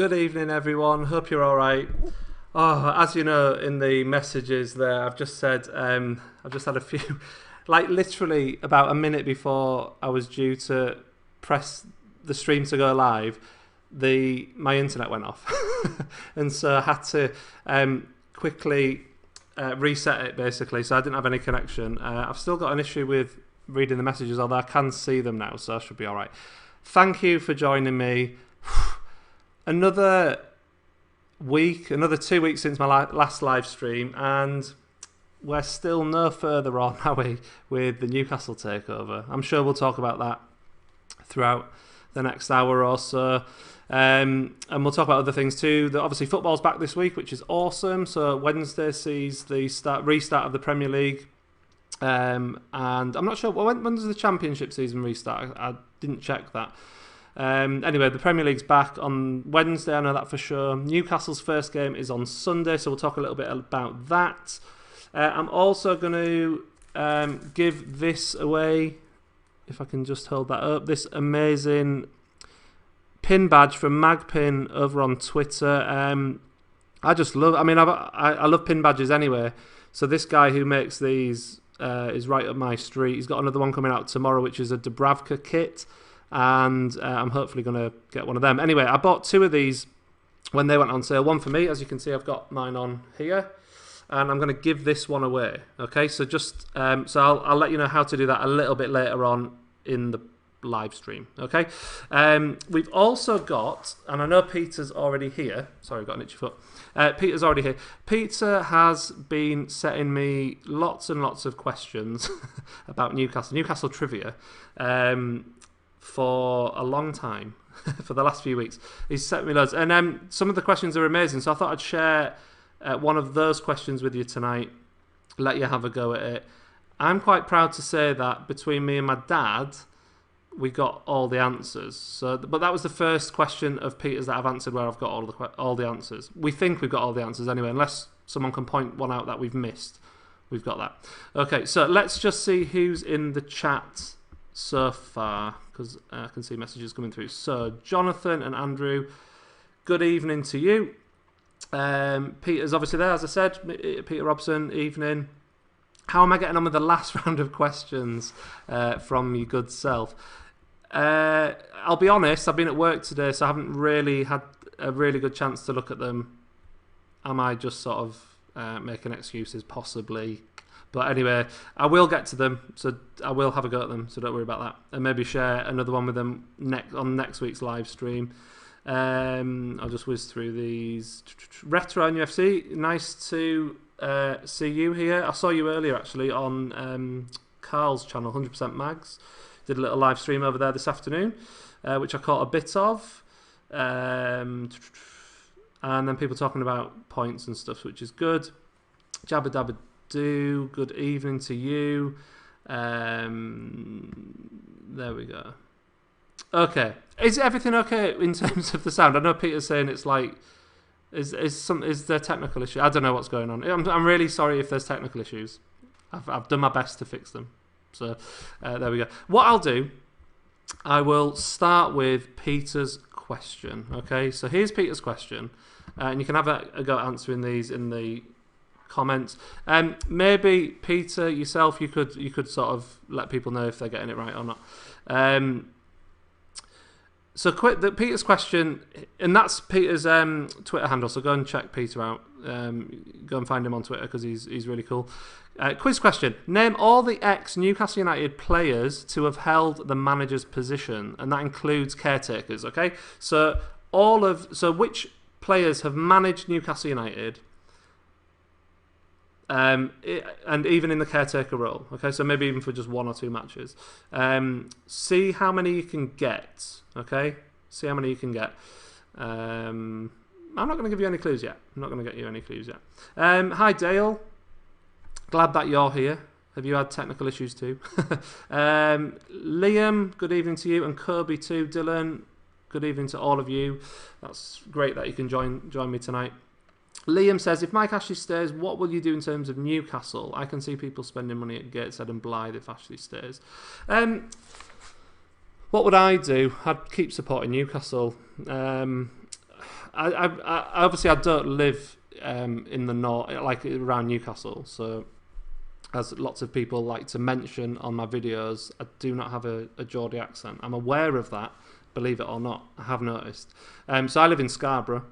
Good evening, everyone. Hope you're all right. Oh, as you know, in the messages there, I've just said I've just had a few, like literally about a minute before I was due to press the stream to go live, my internet went off, and so I had to quickly reset it basically. So I didn't have any connection. I've still got an issue with reading the messages, although I can see them now, so I should be all right. Thank you for joining me. Another week, another 2 weeks since my last live stream, and we're still no further on, are we, with the Newcastle takeover. I'm sure we'll talk about that throughout the next hour or so, and we'll talk about other things too. Obviously, football's back this week, which is awesome. So Wednesday sees the restart of the Premier League, and I'm not sure when does the Championship season restart. I didn't check that. Anyway, the Premier League's back on Wednesday, I know that for sure. Newcastle's first game is on Sunday, so we'll talk a little bit about that. I'm also going to give this away, if I can just hold that up, this amazing pin badge from Magpin over on Twitter. I just love, I love pin badges anyway, so this guy who makes these is right up my street. He's got another one coming out tomorrow, which is a Dubravka kit, and I'm hopefully going to get one of them. Anyway, I bought two of these when they went on sale. One for me, as you can see, I've got mine on here, and I'm going to give this one away. Okay, so just I'll let you know how to do that a little bit later on in the live stream. Okay, we've also got, and I know Peter's already here. Sorry, I've got an itchy foot. Peter's already here. Peter has been setting me lots and lots of questions about Newcastle trivia. For a long time, for the last few weeks. He's sent me loads. And some of the questions are amazing, so I thought I'd share one of those questions with you tonight, let you have a go at it. I'm quite proud to say that between me and my dad, we got all the answers. But that was the first question of Peter's that I've answered where I've got all the answers. We think we've got all the answers anyway, unless someone can point one out that we've missed. We've got that. Okay, so let's just see who's in the chat so far, because I can see messages coming through. So Jonathan and Andrew, good evening to you. Peter's obviously there, as I said. Peter Robson, evening. How am I getting on with the last round of questions from your good self? I'll be honest, I've been at work today, so I haven't really had a really good chance to look at them. Am I just sort of making excuses? Possibly. But anyway, I will get to them, so I will have a go at them, so don't worry about that. And maybe share another one with them on next week's live stream. I'll just whiz through these. Retro NUFC, nice to see you here. I saw you earlier, actually, on Carl's channel, 100% Mags. Did a little live stream over there this afternoon, which I caught a bit of. And then people talking about points and stuff, which is good. Jabba Dabba Do, good evening to you. There we go. Okay, is everything okay in terms of the sound? I know Peter's saying it's like, is there technical issue? I don't know what's going on. I'm really sorry if there's technical issues. I've done my best to fix them. So there we go. What I'll do, I will start with Peter's question. Okay, so here's Peter's question, and you can have a go at answering these in the comments. Maybe Peter, yourself, you could sort of let people know if they're getting it right or not. So Peter's question, and that's Peter's Twitter handle, so go and check Peter out. Go and find him on Twitter because he's really cool. Quiz question: name all the ex-Newcastle United players to have held the manager's position, and that includes caretakers. Okay, so which players have managed Newcastle United? And even in the caretaker role, okay, so maybe even for just one or two matches. See how many you can get, okay? See how many you can get. I'm not going to give you any clues yet. Hi, Dale. Glad that you're here. Have you had technical issues too? Liam, good evening to you, and Kirby too. Dylan, good evening to all of you. That's great that you can join me tonight. Liam says, if Mike Ashley stays, what will you do in terms of Newcastle? I can see people spending money at Gateshead and Blythe if Ashley stays. What would I do? I'd keep supporting Newcastle. obviously I don't live in the north, like around Newcastle, so as lots of people like to mention on my videos, I do not have a Geordie accent. I'm aware of that, believe it or not. I have noticed. So I live in Scarborough,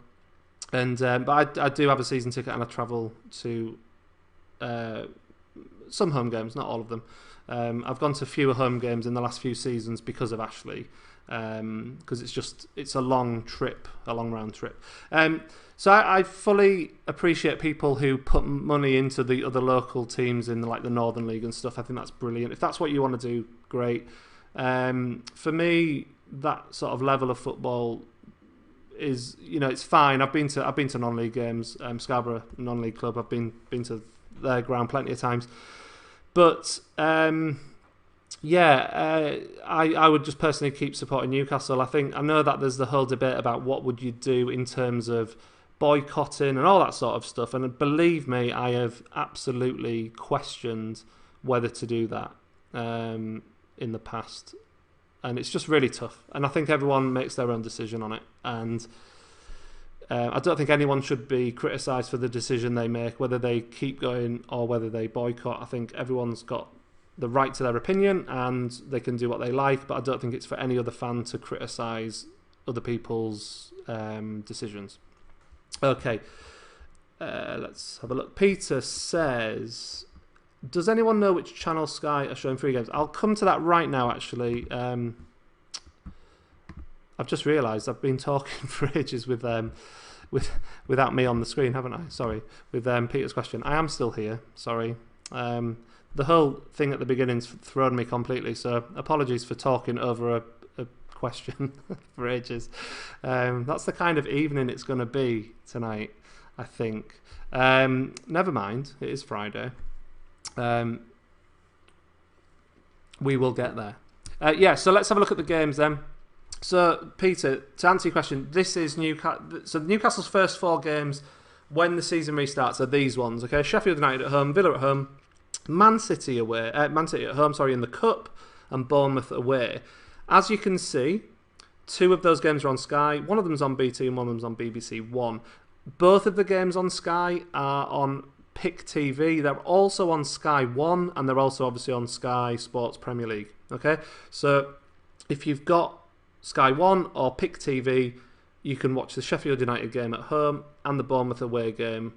and but I do have a season ticket, and I travel to some home games, not all of them. I've gone to fewer home games in the last few seasons because of Ashley, because it's a long round trip. So I fully appreciate people who put money into the other local teams in like the Northern League and stuff. I think that's brilliant. If that's what you want to do, great. For me, that sort of level of football is, it's fine. I've been to non-league games, Scarborough non-league club. I've been to their ground plenty of times, but I would just personally keep supporting Newcastle. I know that there's the whole debate about what would you do in terms of boycotting and all that sort of stuff, and believe me, I have absolutely questioned whether to do that in the past, and it's just really tough, and I think everyone makes their own decision on it, and I don't think anyone should be criticised for the decision they make, whether they keep going or whether they boycott. I think everyone's got the right to their opinion and they can do what they like, but I don't think it's for any other fan to criticise other people's decisions. Okay, let's have a look. Peter says, does anyone know which channel Sky are showing free games? I'll come to that right now, actually. I've just realised I've been talking for ages without me on the screen, haven't I? Sorry, with Peter's question. I am still here, sorry. The whole thing at the beginning's thrown me completely, so apologies for talking over a question for ages. That's the kind of evening it's going to be tonight, I think. Never mind, it is Friday. We will get there. So let's have a look at the games then. So, Peter, to answer your question, this is Newcastle. So Newcastle's first 4 games when the season restarts are these ones. Okay, Sheffield United at home, Villa at home, Man City at home, in the Cup, and Bournemouth away. As you can see, 2 of those games are on Sky. One of them's on BT and one of them's on BBC One. Both of the games on Sky are on Pick TV. They're also on Sky One, and they're also obviously on Sky Sports Premier League. Okay, so if you've got Sky One or Pick TV, you can watch the Sheffield United game at home and the Bournemouth away game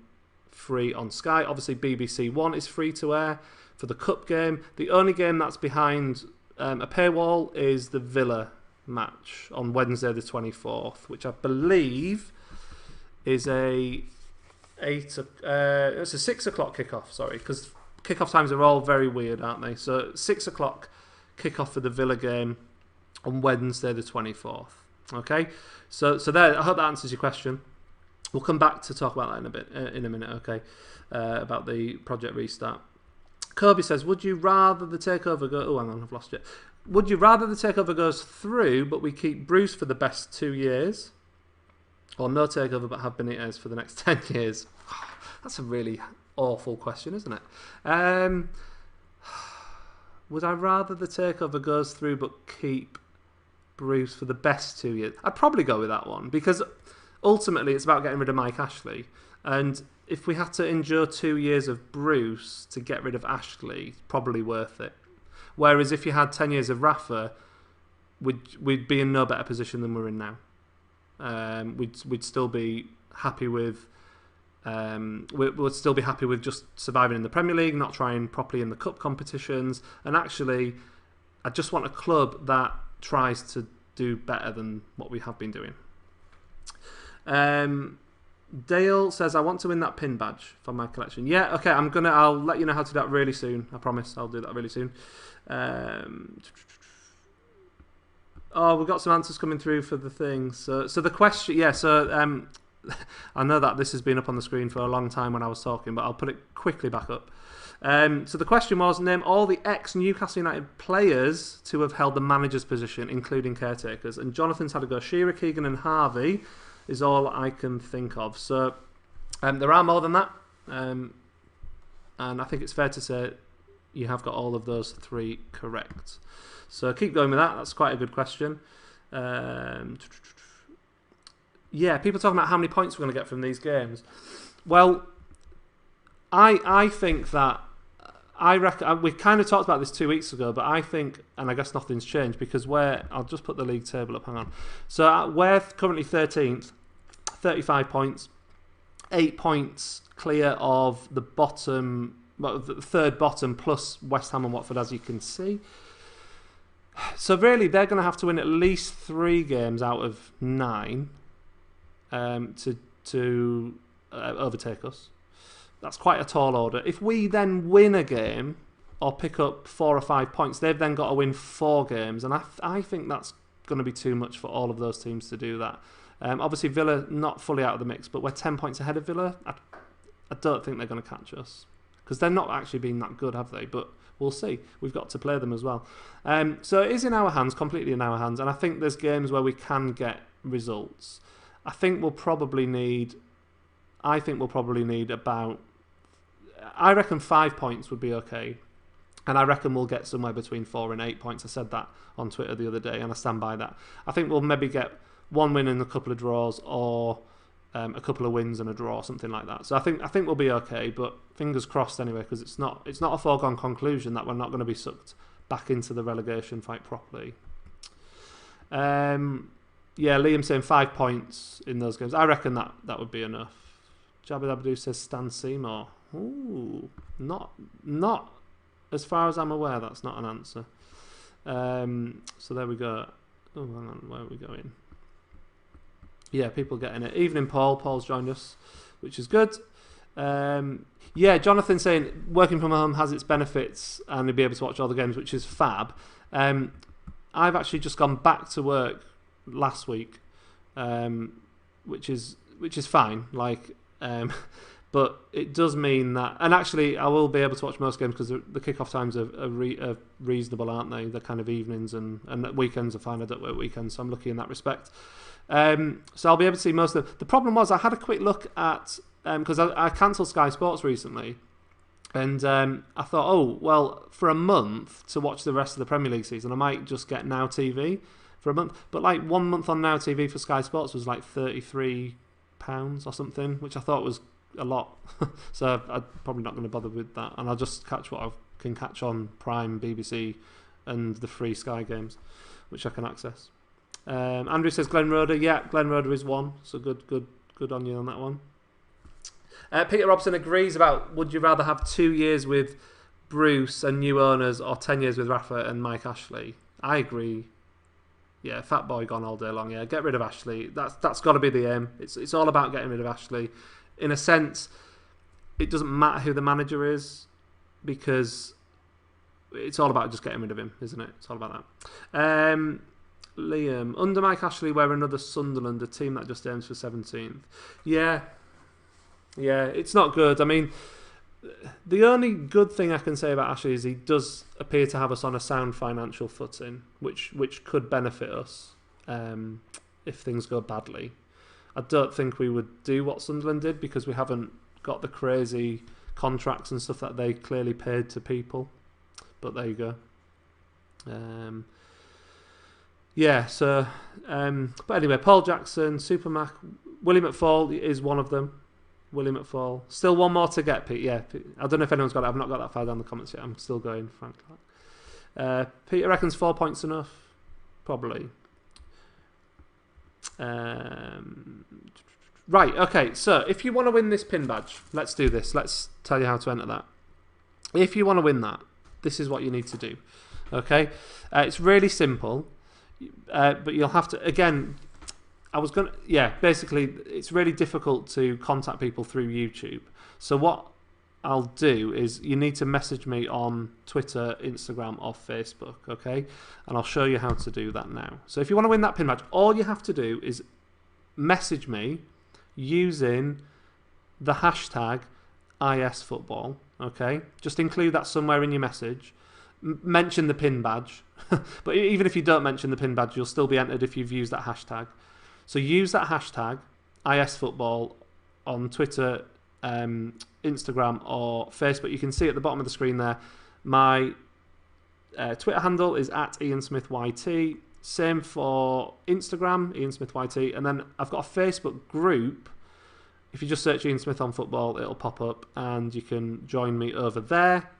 free on Sky. Obviously, BBC One is free to air for the Cup game. The only game that's behind a paywall is the Villa match on Wednesday the 24th, which I believe is it's a 6 o'clock kickoff, sorry, because kickoff times are all very weird, aren't they? So 6 o'clock kickoff for the Villa game on Wednesday the 24th. Okay, so there, I hope that answers your question. We'll come back to talk about that in a minute, okay, about the project restart. Kobe says, would you rather the takeover go... Oh, hang on, I've lost it. Would you rather the takeover goes through, but we keep Bruce for the best 2 years? Or no takeover, but have Benitez for the next 10 years? That's a really awful question, isn't it? Would I rather the takeover goes through, but keep Bruce for the best 2 years? I'd probably go with that one, because ultimately it's about getting rid of Mike Ashley. And if we had to endure 2 years of Bruce to get rid of Ashley, it's probably worth it. Whereas if you had 10 years of Rafa, we'd be in no better position than we're in now. We'd still be happy with we'd still be happy with just surviving in the Premier League, not trying properly in the cup competitions, and actually I just want a club that tries to do better than what we have been doing. Dale says, I want to win that pin badge for my collection. Yeah, okay, I'll let you know how to do that really soon. I promise I'll do that really soon. We've got some answers coming through for the thing. So the question, I know that this has been up on the screen for a long time when I was talking, but I'll put it quickly back up. So the question was, name all the ex-Newcastle United players to have held the manager's position, including caretakers. And Jonathan's had a go. Shearer, Keegan and Harvey is all I can think of. So there are more than that. And I think it's fair to say you have got all of those 3 correct. So keep going with that. That's quite a good question. Yeah, people talking about how many points we're going to get from these games. Well, I think that I reckon we kind of talked about this 2 weeks ago, but I think, and I guess nothing's changed because I'll just put the league table up. Hang on. So we're currently 13th, 35 points, 8 points clear of the bottom, well, the third bottom plus West Ham and Watford, as you can see. So really, they're going to have to win at least 3 games out of 9 to overtake us. That's quite a tall order. If we then win a game or pick up 4 or 5 points, they've then got to win 4 games, and I think that's going to be too much for all of those teams to do that. Obviously, Villa not fully out of the mix, but we're 10 points ahead of Villa. I don't think they're going to catch us because they're not actually been that good, have they? But we'll see. We've got to play them as well. So it is in our hands, completely in our hands, and I think there's games where we can get results. I think we'll probably need about, I reckon 5 points would be okay. And I reckon we'll get somewhere between 4 and 8 points. I said that on Twitter the other day, and I stand by that. I think we'll maybe get 1 win and a couple of draws, or a couple of wins and a draw, something like that. So I think we'll be okay, but fingers crossed anyway, because it's not a foregone conclusion that we're not going to be sucked back into the relegation fight properly. Yeah, Liam saying 5 points in those games. I reckon that would be enough. Jabba Dabadoo says Stan Seymour. Ooh, not as far as I'm aware. That's not an answer. So there we go. Oh, hang on, where are we going? Yeah, people getting it. Evening, Paul. Paul's joined us, which is good. Yeah, Jonathan saying working from home has its benefits and you'll be able to watch all the games, which is fab. I've actually just gone back to work last week, which is fine. But it does mean that, and actually I will be able to watch most games because the kickoff times are reasonable, aren't they? They're kind of evenings and weekends are fine. I don't work weekends, so I'm lucky in that respect. So I'll be able to see most of them. The problem was I had a quick look at, because I cancelled Sky Sports recently, and I thought, oh, well, for a month to watch the rest of the Premier League season, I might just get Now TV for a month. But 1 month on Now TV for Sky Sports was like £33 or something, which I thought was a lot. So I'm probably not going to bother with that, and I'll just catch what I can catch on Prime, BBC, and the free Sky games, which I can access. Andrew says Glenn Roeder. Yeah, Glenn Roeder is one. So good on you on that one. Peter Robson agrees about, would you rather have 2 years with Bruce and new owners or 10 years with Rafa and Mike Ashley? I agree. Yeah, fat boy gone all day long. Yeah, get rid of Ashley. That's got to be the aim. It's all about getting rid of Ashley. In a sense, it doesn't matter who the manager is because it's all about just getting rid of him, isn't it? It's all about that. Liam, under Mike Ashley, we're another Sunderland, a team that just aims for 17th. Yeah, it's not good. I mean, the only good thing I can say about Ashley is he does appear to have us on a sound financial footing, which could benefit us if things go badly. I don't think we would do what Sunderland did because we haven't got the crazy contracts and stuff that they clearly paid to people. But there you go. Yeah, so... but anyway, Paul Jackson, Supermac, Willie McFall is one of them. Willie McFall. Still one more to get, Pete. Yeah, I don't know if anyone's got it. I've not got that far down the comments yet. I'm still going, Frank. Peter reckons 4 points enough. Probably. Right, okay. So, if you want to win this pin badge, let's do this. Let's tell you how to enter that. If you want to win that, this is what you need to do. Okay? It's really simple. But you'll have to, again... basically, it's really difficult to contact people through YouTube. So what I'll do is you need to message me on Twitter, Instagram, or Facebook, okay? And I'll show you how to do that now. So if you want to win that pin badge, all you have to do is message me using the hashtag ISFootball, okay? Just include that somewhere in your message. Mention the pin badge. But even if you don't mention the pin badge, you'll still be entered if you've used that hashtag. So use that hashtag, ISFootball, on Twitter, Instagram or Facebook. You can see at the bottom of the screen there, my Twitter handle is @IanSmithYT. Same for Instagram, Ian Smith YT, and then I've got a Facebook group. If you just search Ian Smith on football, it'll pop up, and you can join me over there.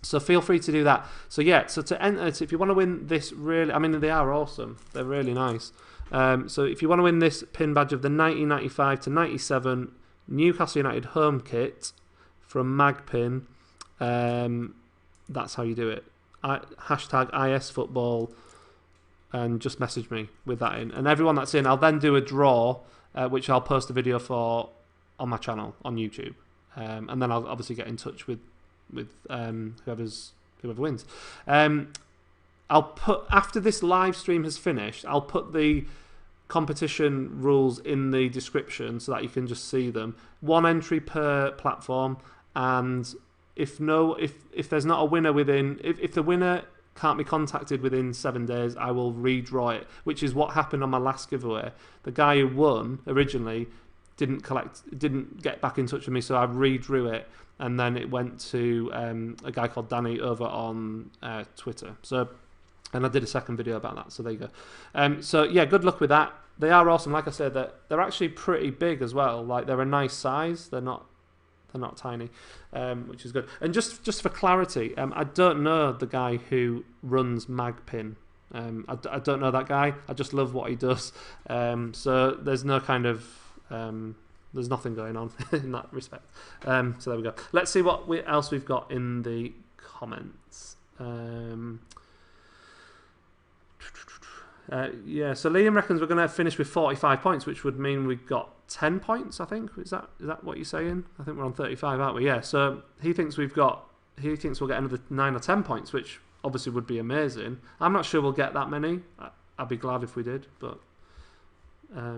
So feel free to do that. So yeah, so to enter, if you want to win this really, I mean, they are awesome. They're really nice. So if you want to win this pin badge of the 1995 to 97 Newcastle United home kit from Magpin, that's how you do it. Hashtag ISFootball, and just message me with that in. And everyone that's in, I'll then do a draw, which I'll post a video for on my channel on YouTube. And then I'll obviously get in touch with whoever wins. I'll put, after this live stream has finished, I'll put the competition rules in the description so that you can just see them. 1 entry per platform, and if there's not a winner within, if the winner can't be contacted within 7 days, I will redraw it, which is what happened on my last giveaway. The guy who won originally didn't get back in touch with me, so I redrew it, and then it went to a guy called Danny over on Twitter. So, and I did a second video about that. So there you go. So yeah, good luck with that. They are awesome. Like I said, they're actually pretty big as well. Like, they're a nice size. They're not tiny, which is good. And just for clarity, I don't know the guy who runs Magpin. I don't know that guy. I just love what he does. So there's no kind of there's nothing going on in that respect. So there we go. Let's see what else we've got in the comments. Yeah, so Liam reckons we're going to finish with 45 points, which would mean we've got 10 points, I think. Is that what you're saying? I think we're on 35, aren't we? Yeah, so he thinks we'll get another 9 or 10 points, which obviously would be amazing. I'm not sure we'll get that many. I'd be glad if we did, but I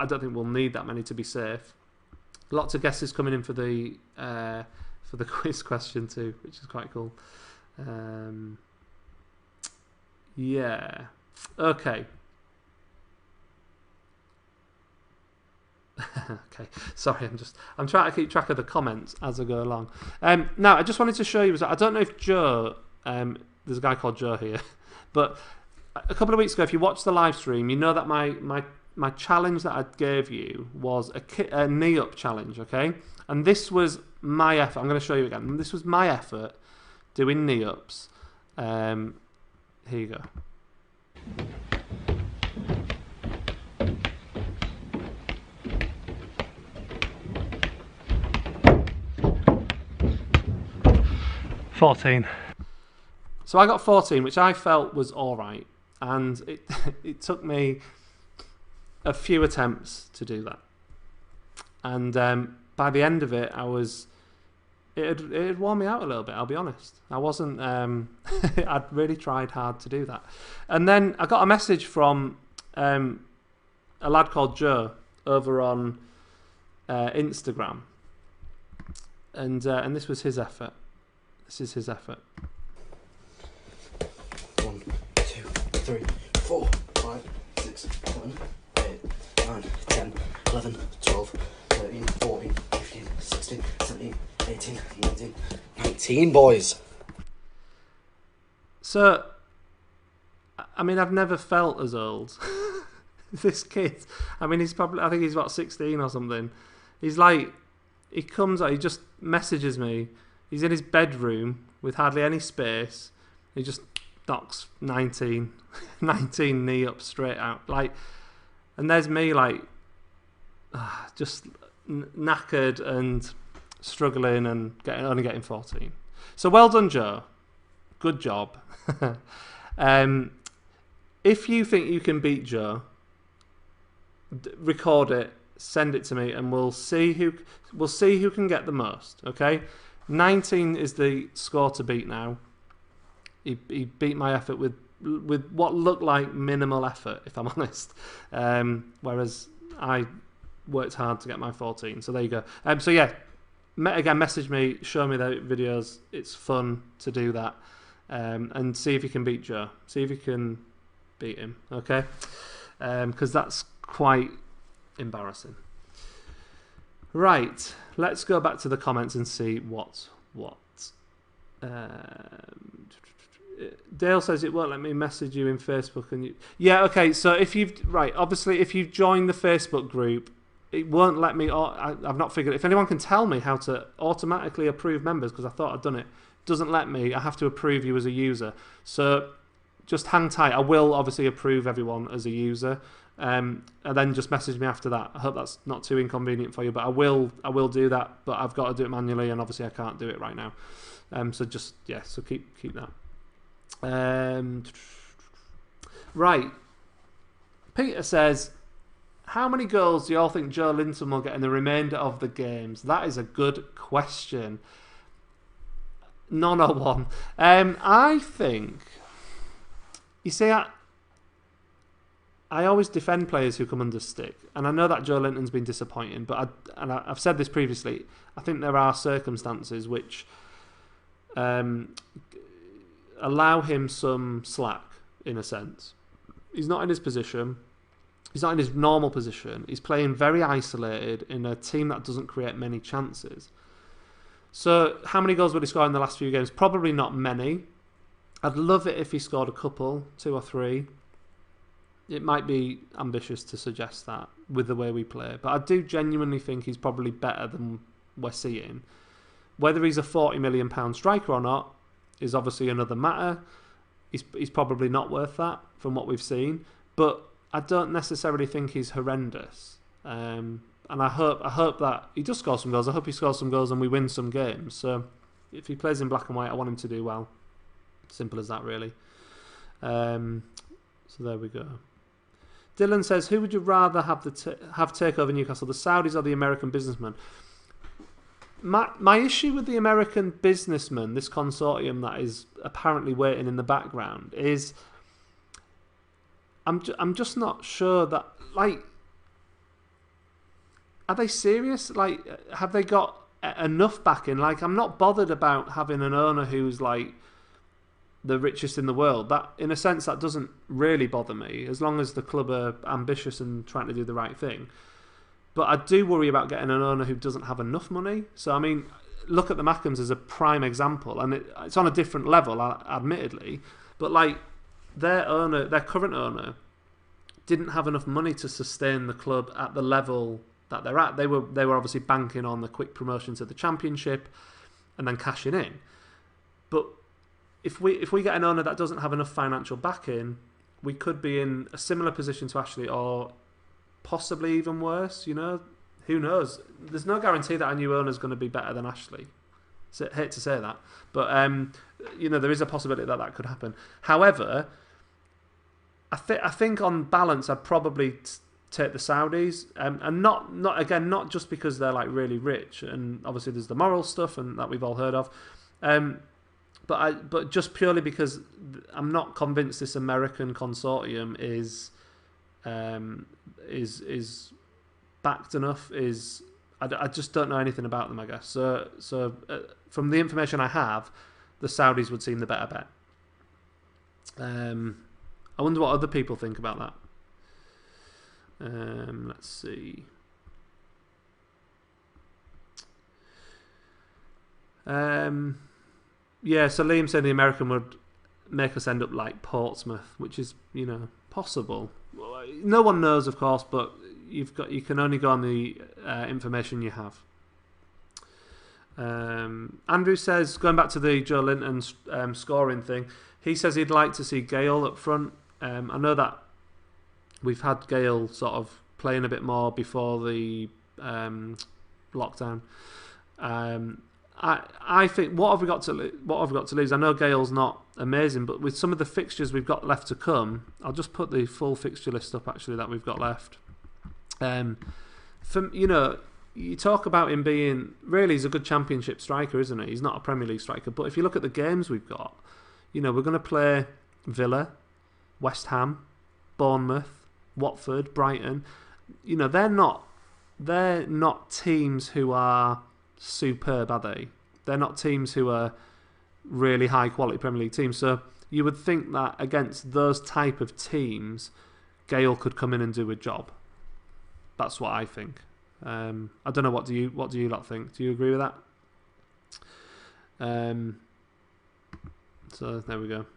don't think we'll need that many to be safe. Lots of guesses coming in for the quiz question too, which is quite cool. Yeah. Okay. Okay. Sorry, I'm trying to keep track of the comments as I go along. Now, I just wanted to show you. I don't know if Joe. There's a guy called Joe here, but a couple of weeks ago, if you watched the live stream, you know that my challenge that I gave you was a knee up challenge. Okay, and this was my effort. I'm going to show you again. This was my effort doing knee ups. Here you go. So I got 14, which I felt was all right, and it took me a few attempts to do that, and by the end of it, it had worn me out a little bit. I'll be honest. I wasn't. I'd really tried hard to do that, and then I got a message from a lad called Joe over on Instagram, and this was his effort. This is his effort. 1, 2, 3, 4, 5, 6, 7, 8, 9, 10, 11, 12, 13, 14, 15, 16, 17, 18, 19, 19, boys. So, I mean, I've never felt as old. This kid, I mean, I think he's about 16 or something. He's like, he comes out, he just messages me. He's in his bedroom with hardly any space. He just knocks 19 knee up straight out. Like, and there's me like, just knackered and struggling and only getting 14. So well done, Joe. Good job. If you think you can beat Joe, record it, send it to me, and we'll see who can get the most. Okay, 19 is the score to beat now. He beat my effort with what looked like minimal effort, if I'm honest. Whereas I worked hard to get my 14. So there you go. So yeah, again, message me, show me the videos. It's fun to do that, and see if you can beat Joe. See if you can beat him. Okay, because that's quite embarrassing. Right, let's go back to the comments and see what's what. Dale says it won't let me message you in Facebook, and yeah, okay. So if you've joined the Facebook group, it won't let me. I've not figured. If anyone can tell me how to automatically approve members, because I thought I'd done it, doesn't let me. I have to approve you as a user. So just hang tight. I will obviously approve everyone as a user, and then just message me after that. I hope that's not too inconvenient for you, but I will do that. But I've got to do it manually, and obviously I can't do it right now. So keep that. Right. Peter says, how many goals do you all think Joe Linton will get in the remainder of the games? That is a good question. None or one. I think, you see, I always defend players who come under stick, and I know that Joe Linton's been disappointing, but I've said this previously, I think there are circumstances which allow him some slack, in a sense. He's not in his position. He's not in his normal position. He's playing very isolated in a team that doesn't create many chances. So how many goals would he score in the last few games? Probably not many. I'd love it if he scored a couple, 2 or 3. It might be ambitious to suggest that with the way we play, but I do genuinely think he's probably better than we're seeing. Whether he's a £40 million striker or not is obviously another matter. He's probably not worth that from what we've seen, but I don't necessarily think he's horrendous. And I hope that he does score some goals. I hope he scores some goals and we win some games. So if he plays in black and white, I want him to do well. Simple as that, really. So there we go. Dylan says, who would you rather have take over Newcastle, the Saudis or the American businessmen? My issue with the American businessman, this consortium that is apparently waiting in the background, is I'm just not sure that, like, are they serious? Like, have they got enough backing? Like, I'm not bothered about having an owner who's like the richest in the world. That, in a sense, that doesn't really bother me, as long as the club are ambitious and trying to do the right thing. But I do worry about getting an owner who doesn't have enough money. So, I mean, look at the Mackhams as a prime example. And it's on a different level, admittedly. But, like, their current owner, didn't have enough money to sustain the club at the level that they're at. They were obviously banking on the quick promotion to the Championship and then cashing in. But if we get an owner that doesn't have enough financial backing, we could be in a similar position to Ashley, or possibly even worse, you know. Who knows? There's no guarantee that our new owner is going to be better than Ashley. So, hate to say that, but you know, there is a possibility that could happen. However, I think on balance, I'd probably take the Saudis, and not just because they're like really rich, and obviously there's the moral stuff and that we've all heard of, but just purely because I'm not convinced this American consortium is backed enough. I just don't know anything about them, I guess. So from the information I have, the Saudis would seem the better bet. I wonder what other people think about that. Let's see. Yeah, so Liam said the American would make us end up like Portsmouth, which is, you know, possible. No one knows, of course, but you can only go on the information you have. Andrew says, going back to the Joe Linton scoring thing, he says he'd like to see Gale up front. I know that we've had Gale sort of playing a bit more before the lockdown. I think what have we got to lose? I know Gale's not amazing, but with some of the fixtures we've got left to come, I'll just put the full fixture list up actually that we've got left. You know, you talk about him being, really, he's a good Championship striker, isn't he? He's not a Premier League striker, but if you look at the games we've got, you know, we're going to play Villa, West Ham, Bournemouth, Watford, Brighton. You know, they're not teams who are superb, are they? They're not teams who are really high quality Premier League teams. So you would think that against those type of teams, Gale could come in and do a job. That's what I think. I don't know. What do you lot think? Do you agree with that? So there we go.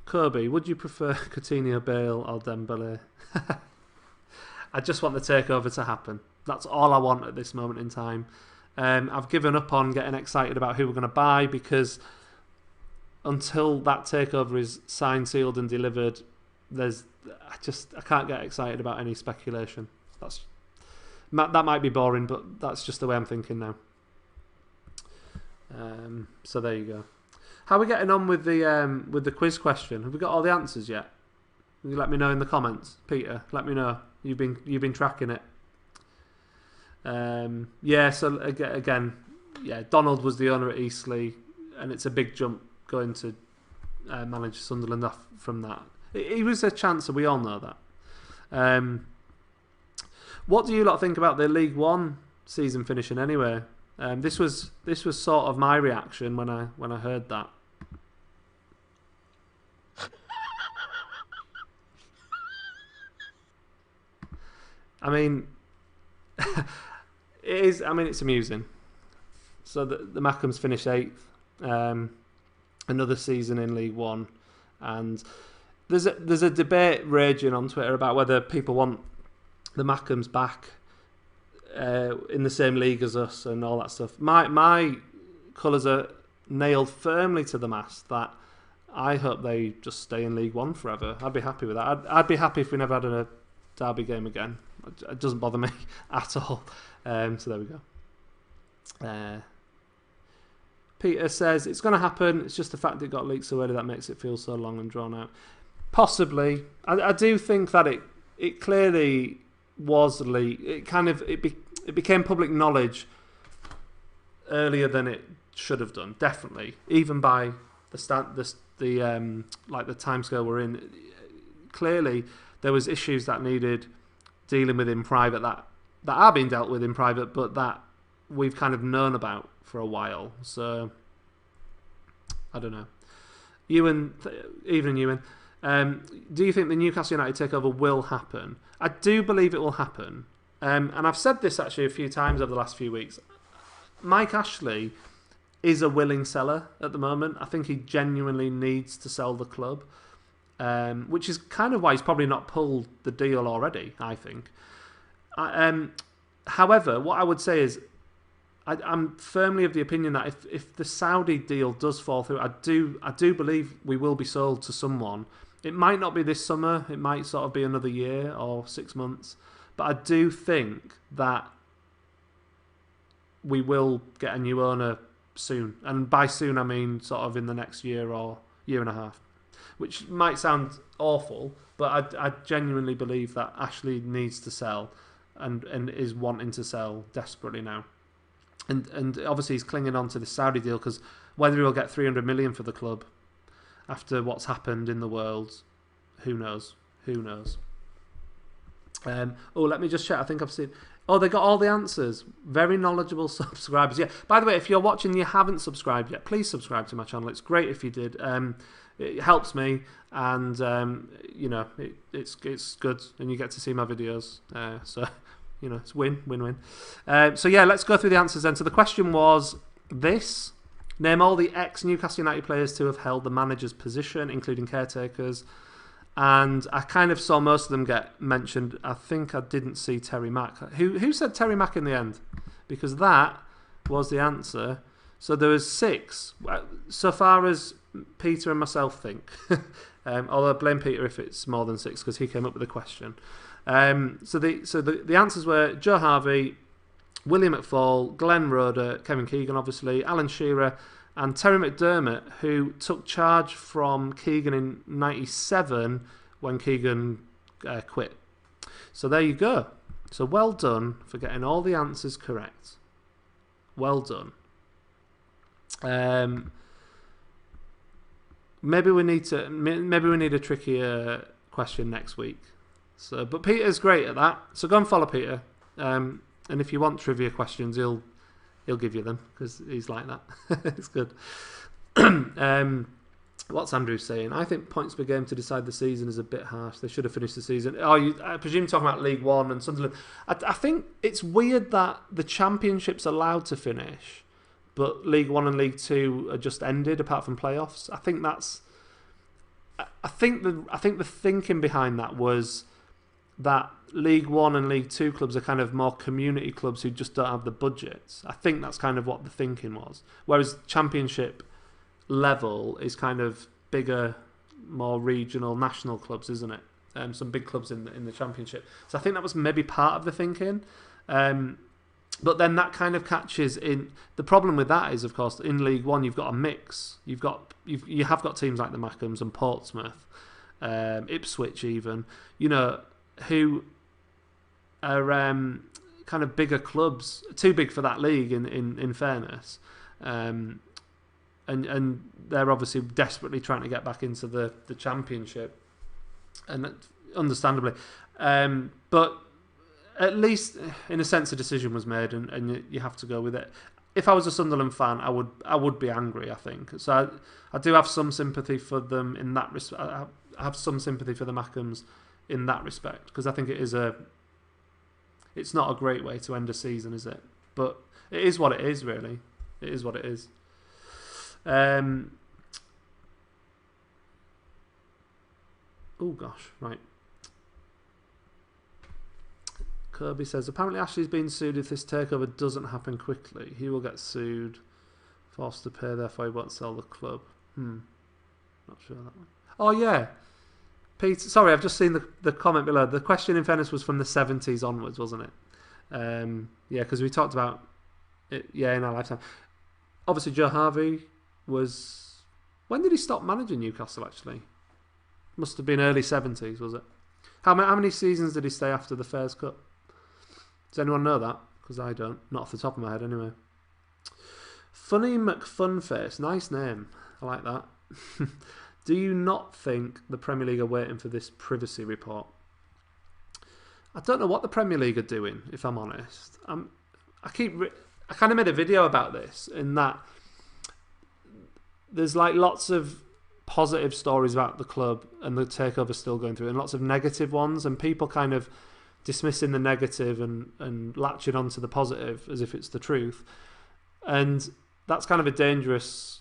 Kobe, would you prefer Coutinho, Bale or Dembele? I just want the takeover to happen. That's all I want at this moment in time. I've given up on getting excited about who we're going to buy because until that takeover is signed, sealed and delivered, I can't get excited about any speculation. That might be boring, but that's just the way I'm thinking now. So there you go. How are we getting on with the quiz question? Have we got all the answers yet? You let me know in the comments, Peter. Let me know. You've been tracking it. Yeah. So again, yeah. Donald was the owner at Eastleigh, and it's a big jump going to manage Sunderland from that. He was a chancer. We all know that. What do you lot think about the League One season finishing anyway? This was sort of my reaction when I heard that. I mean, it is. I mean, it's amusing. So the Mackems finished 8th, another season in League One, and there's a debate raging on Twitter about whether people want the Mackems back in the same league as us and all that stuff. My colours are nailed firmly to the mast that I hope they just stay in League One forever. I'd be happy with that. I'd be happy if we never had a derby game again. It doesn't bother me at all. So there we go. Peter says it's going to happen. It's just the fact it got leaked so early that makes it feel so long and drawn out. Possibly. I do think that it clearly was leaked. It became public knowledge earlier than it should have done. Definitely, even by the timescale we're in. Clearly, there was issues that needed dealing with in private that are being dealt with in private, but that we've kind of known about for a while. So I don't know. Ewan, do you think the Newcastle United takeover will happen? I do believe it will happen. And I've said this actually a few times over the last few weeks. Mike Ashley is a willing seller at the moment. I think he genuinely needs to sell the club, which is kind of why he's probably not pulled the deal already, I think. However, what I would say is I'm firmly of the opinion that if the Saudi deal does fall through, I do believe we will be sold to someone. It might not be this summer. It might sort of be another year or 6 months. But I do think that we will get a new owner soon. And by soon, I mean sort of in the next year or year and a half. Which might sound awful, but I genuinely believe that Ashley needs to sell and is wanting to sell desperately now. And obviously he's clinging on to the Saudi deal because whether he'll get 300 million for the club after what's happened in the world, who knows? Who knows? Let me just check. I think I've seen... Oh, they got all the answers. Very knowledgeable subscribers. Yeah. By the way, if you're watching and you haven't subscribed yet, please subscribe to my channel. It's great if you did. It helps me, and it's good, and you get to see my videos. So it's win-win. So yeah, let's go through the answers then. So the question was this: name all the ex-Newcastle United players to have held the manager's position, including caretakers. And I kind of saw most of them get mentioned. I think I didn't see Terry Mack. Who said Terry Mack in the end? Because that was the answer. So there was 6, so far as Peter and myself think. Although I blame Peter if it's more than 6 because he came up with the question. So the answers were Joe Harvey, William McFall, Glenn Roeder, Kevin Keegan, obviously, Alan Shearer, and Terry McDermott, who took charge from Keegan in '97 when Keegan quit. So there you go. So well done for getting all the answers correct. Well done. Maybe we need a trickier question next week. So, but Peter's great at that. So go and follow Peter. And if you want trivia questions, he'll give you them because he's like that. It's good. What's Andrew saying? I think points per game to decide the season is a bit harsh. They should have finished the season. I presume you're talking about League One and Sunderland. I think it's weird that the Championship's allowed to finish, but League One and League Two are just ended apart from playoffs. I think that's I think the thinking behind that was that League One and League Two clubs are kind of more community clubs who just don't have the budgets. I think that's kind of what the thinking was. Whereas Championship level is kind of bigger, more regional, national clubs, isn't it? Some big clubs in the Championship. So I think that was maybe part of the thinking. But then that kind of catches in. The problem with that is, of course, in League One you've got a mix. You have got teams like the Mackhams and Portsmouth, Ipswich, even, who are kind of bigger clubs, too big for that league. In fairness, and they're obviously desperately trying to get back into the Championship, and understandably, but. At least, in a sense, a decision was made, and you have to go with it. If I was a Sunderland fan, I would be angry, I think. So I do have some sympathy for them in that respect. I have some sympathy for the Mackhams in that respect, because I think it's not a great way to end a season, is it? But it is what it is, really. It is what it is. Oh gosh, right. Kirby says, apparently Ashley's been sued if this takeover doesn't happen quickly. He will get sued, forced to pay, therefore he won't sell the club. Not sure that one. Oh, yeah. Pete, sorry, I've just seen the comment below. The question, in fairness, was from the 70s onwards, wasn't it? Yeah, because we talked about it, in our lifetime. Obviously, Joe Harvey was... When did he stop managing Newcastle, actually? Must have been early 70s, was it? How many seasons did he stay after the Fairs Cup? Does anyone know that? Because I don't. Not off the top of my head, anyway. Funny McFunface. Nice name. I like that. Do you not think the Premier League are waiting for this privacy report? I don't know what the Premier League are doing, if I'm honest. I kind of made a video about this, in that there's like lots of positive stories about the club and the takeover still going through, and lots of negative ones, and people kind of dismissing the negative and latching onto the positive as if it's the truth. And that's kind of a dangerous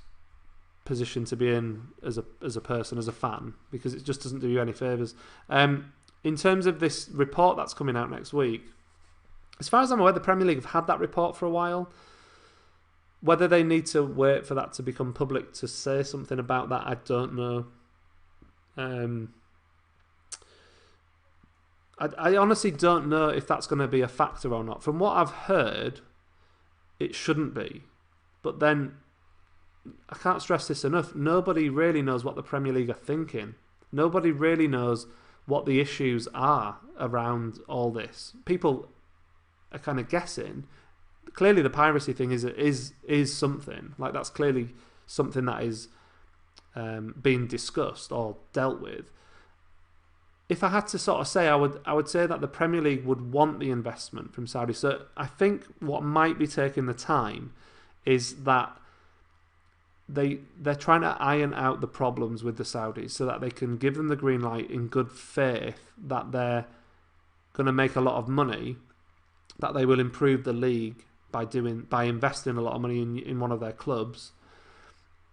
position to be in as a person, as a fan, because it just doesn't do you any favours. In terms of this report that's coming out next week, as far as I'm aware, the Premier League have had that report for a while. Whether they need to wait for that to become public to say something about that, I don't know. I honestly don't know if that's going to be a factor or not. From what I've heard, it shouldn't be. But then, I can't stress this enough, nobody really knows what the Premier League are thinking. Nobody really knows what the issues are around all this. People are kind of guessing. Clearly the piracy thing is something. Like, that's clearly something that is being discussed or dealt with. If I had to sort of say, I would say that the Premier League would want the investment from Saudi. So I think what might be taking the time is that they're trying to iron out the problems with the Saudis so that they can give them the green light in good faith that they're going to make a lot of money, that they will improve the league by investing a lot of money in one of their clubs,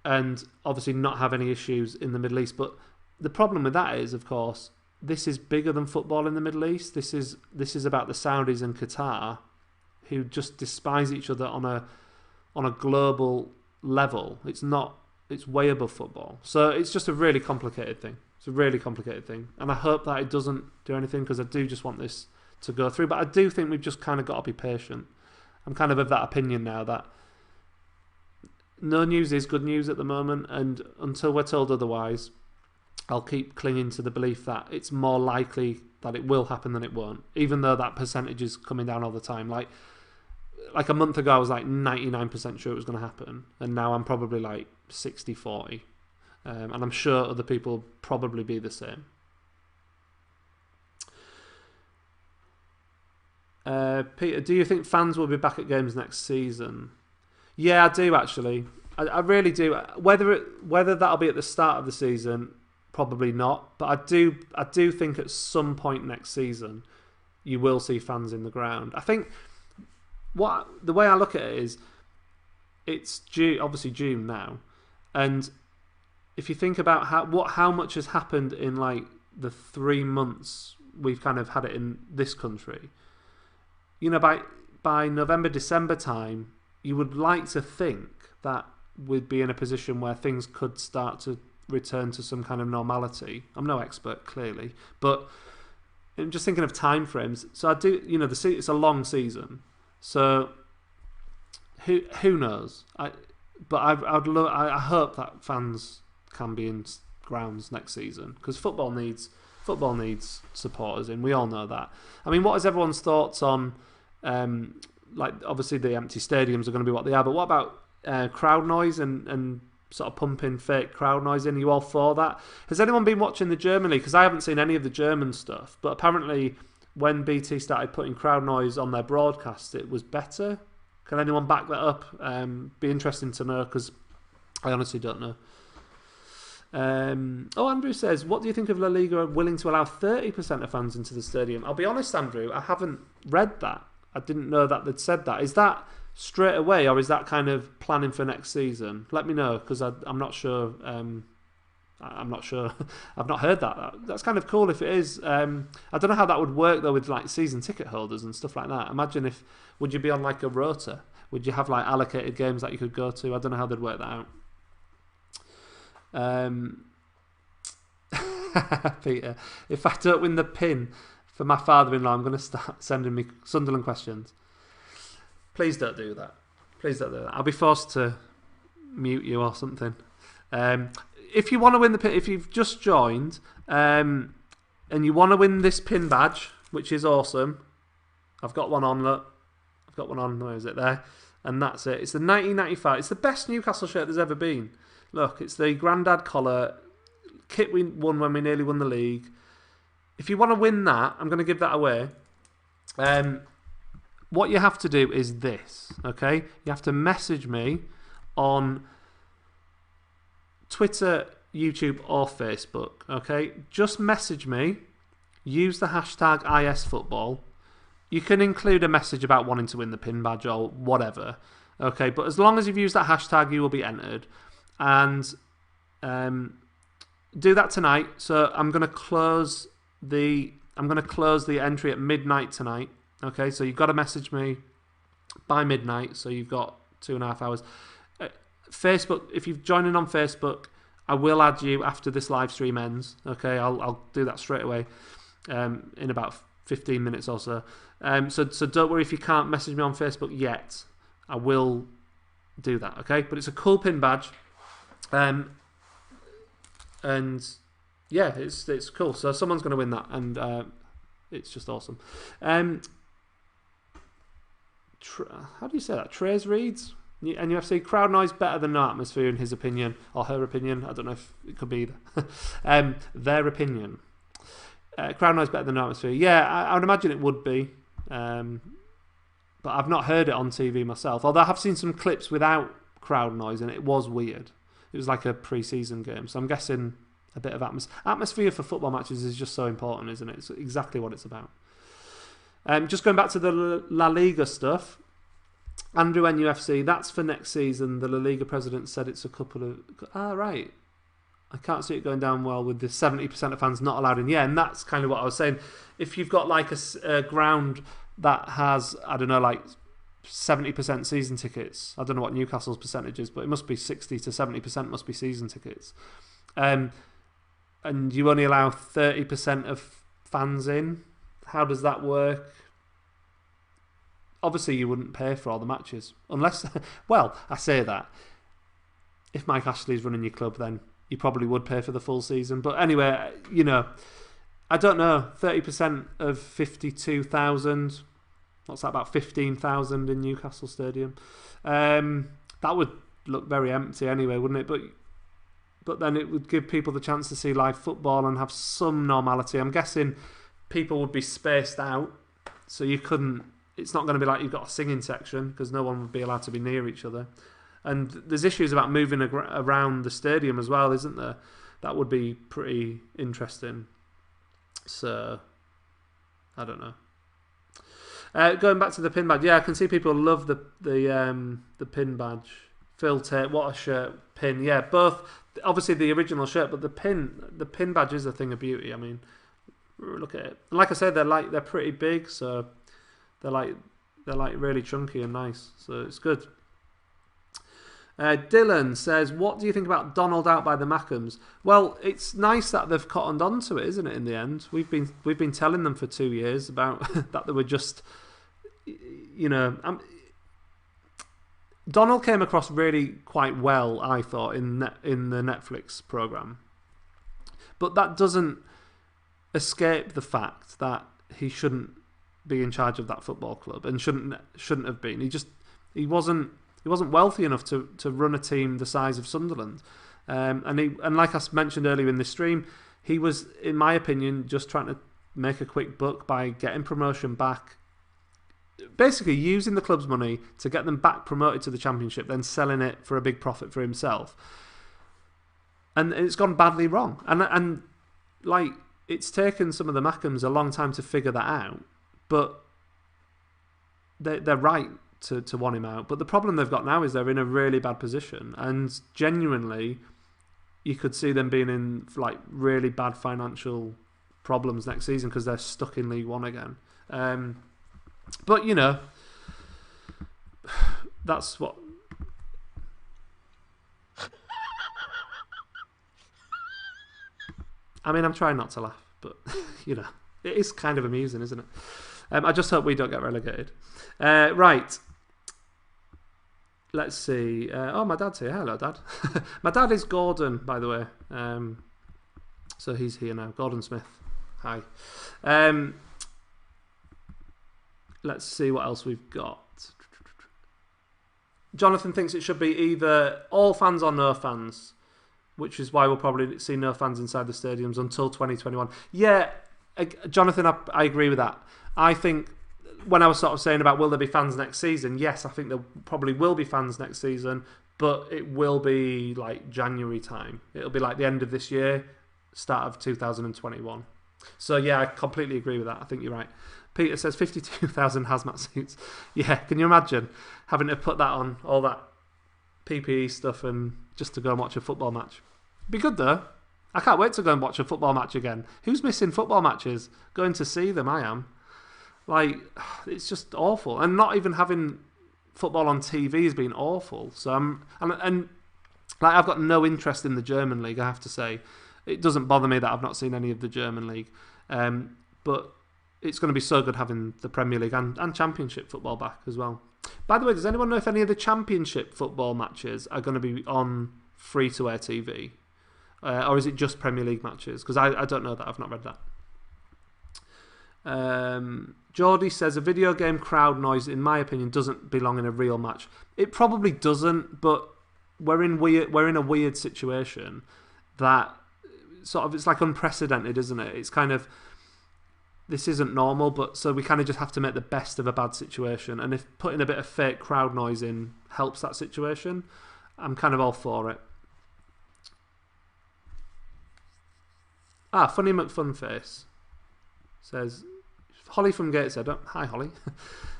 and obviously not have any issues in the Middle East. But the problem with that is, of course, this is bigger than football in the Middle East. This is about the Saudis and Qatar, who just despise each other on a global level. It's way above football. So it's just a really complicated thing. It's a really complicated thing. And I hope that it doesn't do anything, because I do just want this to go through. But I do think we've just kind of got to be patient. I'm kind of that opinion now that no news is good news at the moment, and until we're told otherwise, I'll keep clinging to the belief that it's more likely that it will happen than it won't, even though that percentage is coming down all the time. Like a month ago, I was like 99% sure it was going to happen, and now I'm probably like 60-40. And I'm sure other people will probably be the same. Peter, do you think fans will be back at games next season? Yeah, I do actually. I really do. Whether that'll be at the start of the season, probably not. But I do think at some point next season, you will see fans in the ground. I think the way I look at it is, it's obviously June now, and if you think about how much has happened in like the 3 months we've kind of had it in this country, you know, by November, December time, you would like to think that we'd be in a position where things could start to return to some kind of normality. I'm no expert, clearly, but I'm just thinking of time frames. So I do, you know, it's a long season, so who knows? I hope that fans can be in grounds next season, because football needs supporters in. We all know that. I mean, what is everyone's thoughts on? Like, obviously the empty stadiums are going to be what they are, but what about crowd noise and sort of pumping fake crowd noise in? Are you all for that? Has anyone been watching the German league? Because I haven't seen any of the German stuff, but apparently when BT started putting crowd noise on their broadcast, it was better. Can anyone back that up? Be interesting to know, because I honestly don't know. Andrew says, what do you think of La Liga willing to allow 30% of fans into the stadium? I'll be honest, Andrew, I haven't read that. I didn't know that they'd said that. Is that straight away, or is that kind of planning for next season? Let me know, because I'm not sure. I'm not sure. I've not heard that. That's kind of cool if it is. I don't know how that would work though with like season ticket holders and stuff like that. Imagine would you be on like a rota? Would you have like allocated games that you could go to? I don't know how they'd work that out. Peter, if I don't win the pin for my father-in-law, I'm going to start sending me Sunderland questions. Please don't do that. Please don't do that. I'll be forced to mute you or something. If you want to win the pin, if you've just joined and you want to win this pin badge, which is awesome, I've got one on. Look, I've got one on. Where is it? There, and that's it. It's the 1995. It's the best Newcastle shirt there's ever been. Look, it's the Grandad collar kit we won when we nearly won the league. If you want to win that, I'm going to give that away. What you have to do is this, okay? You have to message me on Twitter, YouTube, or Facebook, okay? Just message me. Use the hashtag ISFootball. You can include a message about wanting to win the pin badge or whatever, okay? But as long as you've used that hashtag, you will be entered. And do that tonight. So I'm going to close the entry at midnight tonight. Okay, so you've got to message me by midnight. So you've got 2.5 hours. Facebook, if you're joining on Facebook, I will add you after this live stream ends. Okay, I'll do that straight away in about 15 minutes or so. So don't worry if you can't message me on Facebook yet. I will do that. Okay, but it's a cool pin badge. And yeah, it's cool. So someone's going to win that, and it's just awesome. How do you say that? Trace reads NUFC crowd noise better than no atmosphere in his opinion or her opinion. I don't know if it could be either. Their opinion. Crowd noise better than no atmosphere. Yeah, I would imagine it would be, but I've not heard it on TV myself. Although I have seen some clips without crowd noise, and it was weird. It was like a pre-season game, so I'm guessing a bit of atmosphere for football matches is just so important, isn't it? It's exactly what it's about. Just going back to the La Liga stuff, Andrew NUFC, that's for next season. The La Liga president said it's a couple of... right. I can't see it going down well with the 70% of fans not allowed in. Yeah, and that's kind of what I was saying. If you've got like a ground that has, I don't know, like 70% season tickets. I don't know what Newcastle's percentage is, but it must be 60 to 70% must be season tickets. And you only allow 30% of fans in. How does that work? Obviously, you wouldn't pay for all the matches. Unless, well, I say that. If Mike Ashley's running your club, then you probably would pay for the full season. But anyway, you know, I don't know. 30% of 52,000. What's that, about 15,000 in Newcastle Stadium? That would look very empty anyway, wouldn't it? But then it would give people the chance to see live football and have some normality. I'm guessing people would be spaced out, so you couldn't... It's not going to be like you've got a singing section, because no one would be allowed to be near each other. And there's issues about moving around the stadium as well, isn't there? That would be pretty interesting. So, I don't know. Going back to the pin badge, yeah, I can see people love the pin badge Phil Tate, what a shirt, pin. Yeah, both. Obviously the original shirt, but the pin badge is a thing of beauty. I mean, look at it. Like I said, they're pretty big, so they're like really chunky and nice. So it's good. Dylan says, what do you think about Donald out by the Mackhams? Well, it's nice that they've cottoned on to it, isn't it, in the end? We've been telling them for 2 years about that they were just, Donald came across really quite well, I thought, in the Netflix programme. But that doesn't escape the fact that he shouldn't be in charge of that football club and shouldn't have been. He wasn't wealthy enough to run a team the size of Sunderland. And like I mentioned earlier in the stream, he was, in my opinion, just trying to make a quick buck by getting promotion back. Basically using the club's money to get them back promoted to the Championship, then selling it for a big profit for himself. And it's gone badly wrong. And like, it's taken some of the Mackhams a long time to figure that out. But they're right to want him out. But the problem they've got now is they're in a really bad position. And genuinely, you could see them being in like really bad financial problems next season because they're stuck in League One again. But, that's what... I mean, I'm trying not to laugh, but, it is kind of amusing, isn't it? I just hope we don't get relegated. Right. Let's see. My dad's here. Hello, Dad. My dad is Gordon, by the way. So he's here now. Gordon Smith. Hi. Let's see what else we've got. Jonathan thinks it should be either all fans or no fans, which is why we'll probably see no fans inside the stadiums until 2021. Yeah, Jonathan, I agree with that. I think when I was sort of saying about will there be fans next season, yes, I think there probably will be fans next season, but it will be like January time. It'll be like the end of this year, start of 2021. So yeah, I completely agree with that. I think you're right. Peter says 52,000 hazmat suits. Yeah, can you imagine having to put that on, all that PPE stuff, and just to go and watch a football match? Be good though. I can't wait to go and watch a football match again. Who's missing football matches? Going to see them, I am. Like, it's just awful. And not even having football on TV has been awful. So and I've got no interest in the German league, I have to say. It doesn't bother me that I've not seen any of the German league. But it's going to be so good having the Premier League and Championship football back as well. By the way, does anyone know if any of the Championship football matches are going to be on free-to-air TV? Or is it just Premier League matches? Because I don't know that. I've not read that. Geordie says a video game crowd noise, in my opinion, doesn't belong in a real match. It probably doesn't, but we're in a weird situation that sort of, it's like unprecedented, isn't it? It's kind of, this isn't normal, but so we kind of just have to make the best of a bad situation. And if putting a bit of fake crowd noise in helps that situation, I'm kind of all for it. Funny McFunface says, Holly from Gateshead. Hi, Holly.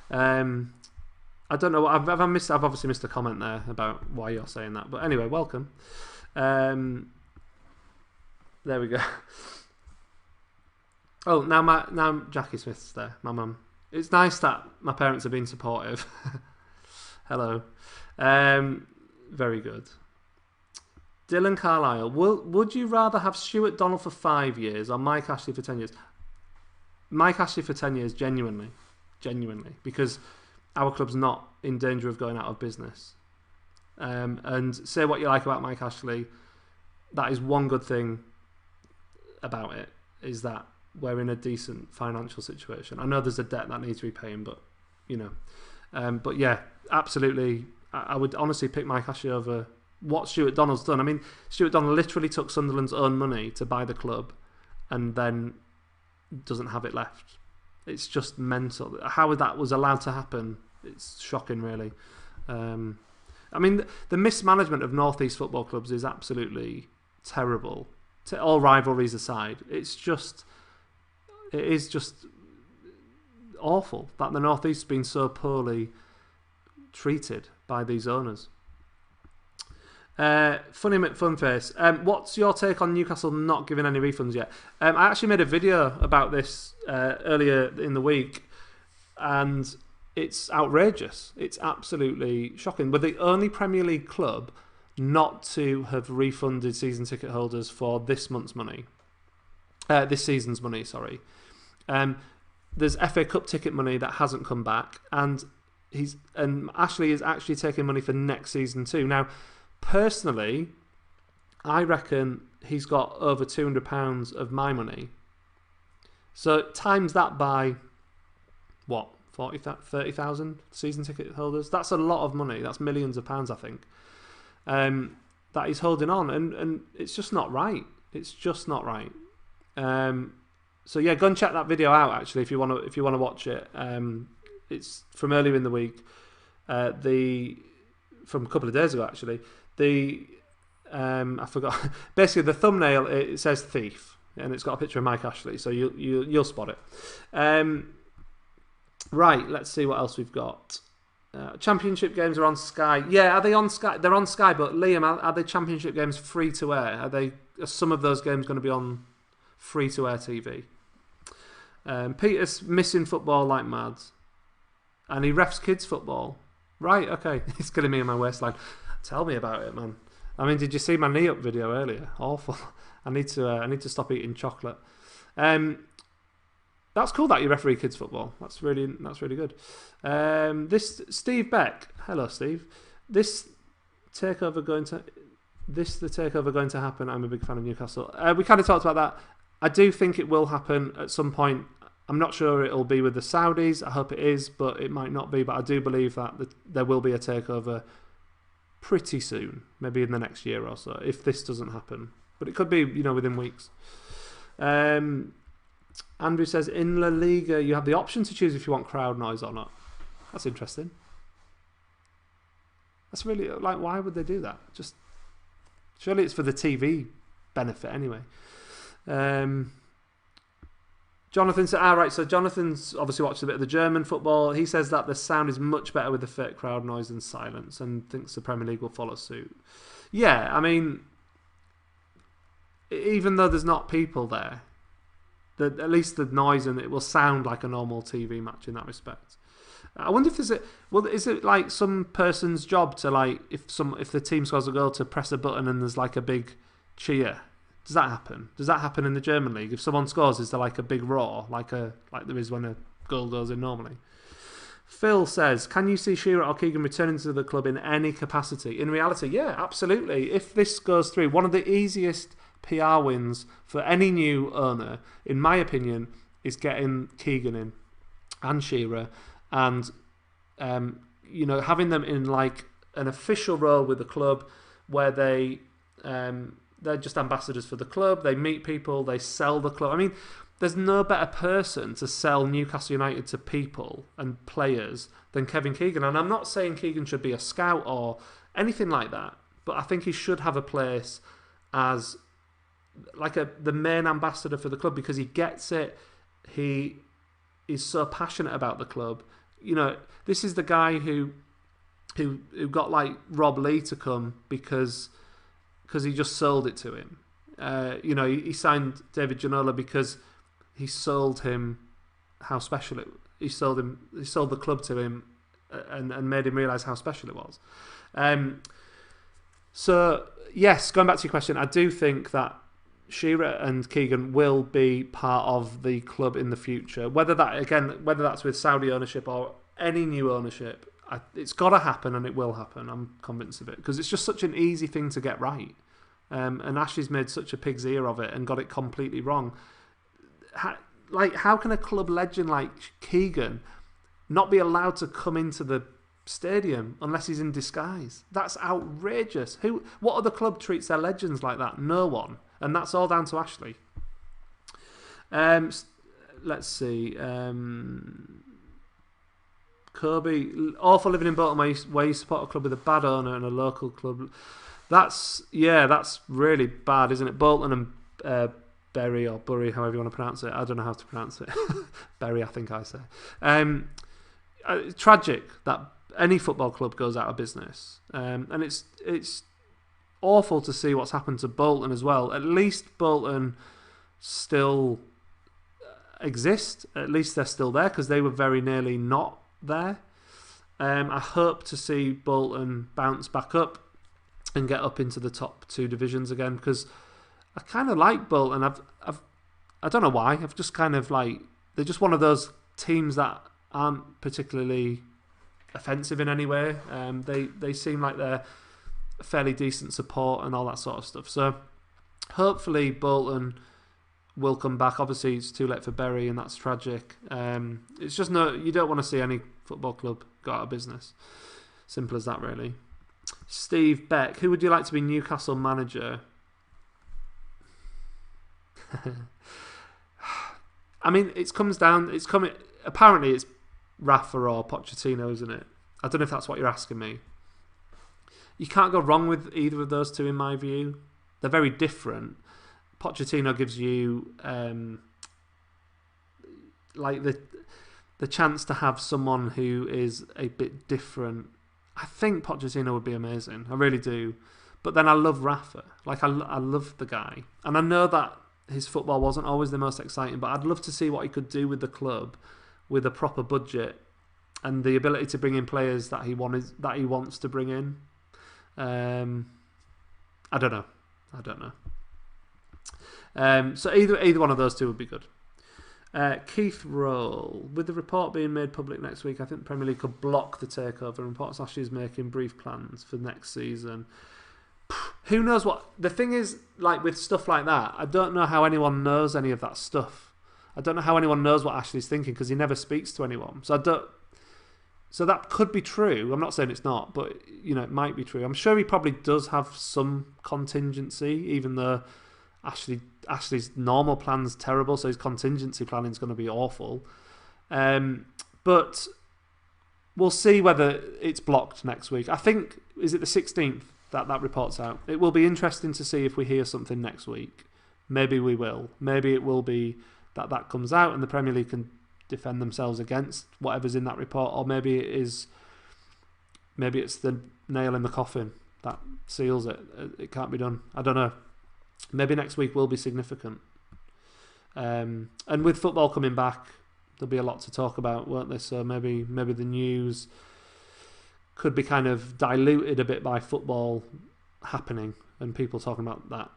I don't know what I've obviously missed a comment there about why you're saying that, but anyway, welcome. There we go. Oh, now Jackie Smith's there, my mum. It's nice that my parents have been supportive. Hello. Very good. Dylan Carlisle, would you rather have Stuart Donald for 5 years or Mike Ashley for 10 years? Mike Ashley for 10 years, genuinely, because our club's not in danger of going out of business. And say what you like about Mike Ashley, that is one good thing about it, is that we're in a decent financial situation. I know there's a debt that needs repaying, but but yeah, absolutely, I would honestly pick Mike Ashley over what Stuart Donald's done. I mean, Stuart Donald literally took Sunderland's own money to buy the club and then doesn't have it left. It's just mental. How that was allowed to happen, it's shocking, really. I mean, the mismanagement of North East football clubs is absolutely terrible. All rivalries aside, it is just awful that the North East's been so poorly treated by these owners. Funny McFunface. What's your take on Newcastle not giving any refunds yet? I actually made a video about this earlier in the week, and it's outrageous. It's absolutely shocking. We're the only Premier League club not to have refunded season ticket holders for this month's money. This season's money, sorry. There's FA Cup ticket money that hasn't come back, and Ashley is actually taking money for next season too. Now, personally, I reckon he's got over £200 of my money. So times that by what, 30,000 season ticket holders? That's a lot of money. That's millions of pounds, I think. That he's holding on, and it's just not right. It's just not right. So yeah, go and check that video out actually if you want to watch it. It's from earlier in the week, from a couple of days ago actually. I forgot. Basically, the thumbnail, it says thief, and it's got a picture of Mike Ashley, so you'll spot it. Right, let's see what else we've got. Championship games are on Sky. Yeah, are they on Sky? They're on Sky, but Liam, are the Championship games free to air? Are some of those games going to be on free to air TV? Peter's missing football like mad, and he refs kids football. Right, okay, it's killing me in my waistline. Tell me about it, man. I mean, did you see my knee up video earlier? Awful. I need to stop eating chocolate. That's cool that you referee kids football. That's really good. This Steve Beck. Hello, Steve. The takeover going to happen. I'm a big fan of Newcastle. We kind of talked about that. I do think it will happen at some point. I'm not sure it'll be with the Saudis. I hope it is, but it might not be. But I do believe that there will be a takeover pretty soon, maybe in the next year or so, if this doesn't happen. But it could be, within weeks. Andrew says, in La Liga, you have the option to choose if you want crowd noise or not. That's interesting. That's really, why would they do that? Just, surely it's for the TV benefit anyway. Jonathan said, right, so Jonathan's obviously watched a bit of the German football. He says that the sound is much better with the fake crowd noise and silence, and thinks the Premier League will follow suit. Yeah, I mean, even though there's not people there, at least the noise and it will sound like a normal TV match in that respect. I wonder if is it like some person's job to if the team scores a goal to press a button and there's like a big cheer? Does that happen? Does that happen in the German league? If someone scores, is there like a big roar, like there is when a goal goes in normally? Phil says, can you see Shearer or Keegan returning to the club in any capacity? In reality, yeah, absolutely. If this goes through, one of the easiest PR wins for any new owner, in my opinion, is getting Keegan in and Shearer, and having them in like an official role with the club where they're just ambassadors for the club. They meet people, they sell the club. I mean, there's no better person to sell Newcastle United to people and players than Kevin Keegan. And I'm not saying Keegan should be a scout or anything like that, but I think he should have a place as the main ambassador for the club, because he gets it. He is so passionate about the club. This is the guy who got Rob Lee to come because he just sold it to him. He signed David Ginola because he sold him how special it. He sold the club to him and made him realise how special it was. So yes, going back to your question, I do think that Shearer and Keegan will be part of the club in the future. Whether that's with Saudi ownership or any new ownership, it's got to happen, and it will happen. I'm convinced of it, because it's just such an easy thing to get right. And Ashley's made such a pig's ear of it and got it completely wrong. How can a club legend like Keegan not be allowed to come into the stadium unless he's in disguise? That's outrageous. What other club treats their legends like that? No one. And that's all down to Ashley. Let's see. Kobe, awful living in Bolton where you support a club with a bad owner and a local club. That's really bad, isn't it? Bolton and Bury, or Bury, however you want to pronounce it. I don't know how to pronounce it. Bury, I think I say. Tragic that any football club goes out of business, and it's awful to see what's happened to Bolton as well. At least Bolton still exist. At least they're still there, because they were very nearly not there. I hope to see Bolton bounce back up and get up into the top 2 divisions again, because I kind of like Bolton. I don't know why. I've just kind of like, they're just one of those teams that aren't particularly offensive in any way. They seem like they're fairly decent support and all that sort of stuff. So hopefully Bolton will come back. Obviously it's too late for Bury, and that's tragic. It's just you don't want to see any football club go out of business. Simple as that, really. Steve Beck, who would you like to be Newcastle manager? I mean, apparently it's Rafa or Pochettino, isn't it? I don't know if that's what you're asking me. You can't go wrong with either of those two, in my view. They're very different. Pochettino gives you like the chance to have someone who is a bit different. I think Pochettino would be amazing. I really do. But then I love Rafa. Like, I love the guy. And I know that his football wasn't always the most exciting, but I'd love to see what he could do with the club with a proper budget and the ability to bring in players that he wants to bring in. I don't know. So either one of those two would be good. Keith Roll, with the report being made public next week, I think the Premier League could block the takeover. And reports Ashley is making brief plans for next season. Who knows what... The thing is, like with stuff like that, I don't know how anyone knows any of that stuff. I don't know how anyone knows what Ashley's thinking, because he never speaks to anyone. So that could be true. I'm not saying it's not, but it might be true. I'm sure he probably does have some contingency, even though Ashley's normal plan's terrible, so his contingency planning is going to be awful. But we'll see whether it's blocked next week. I think, is it the 16th that report's out? It will be interesting to see if we hear something next week. Maybe we will. Maybe it will be that comes out and the Premier League can defend themselves against whatever's in that report, or maybe it's the nail in the coffin that seals it. It can't be done. I don't know. Maybe next week will be significant. And with football coming back, there'll be a lot to talk about, won't there? So maybe the news could be kind of diluted a bit by football happening and people talking about that.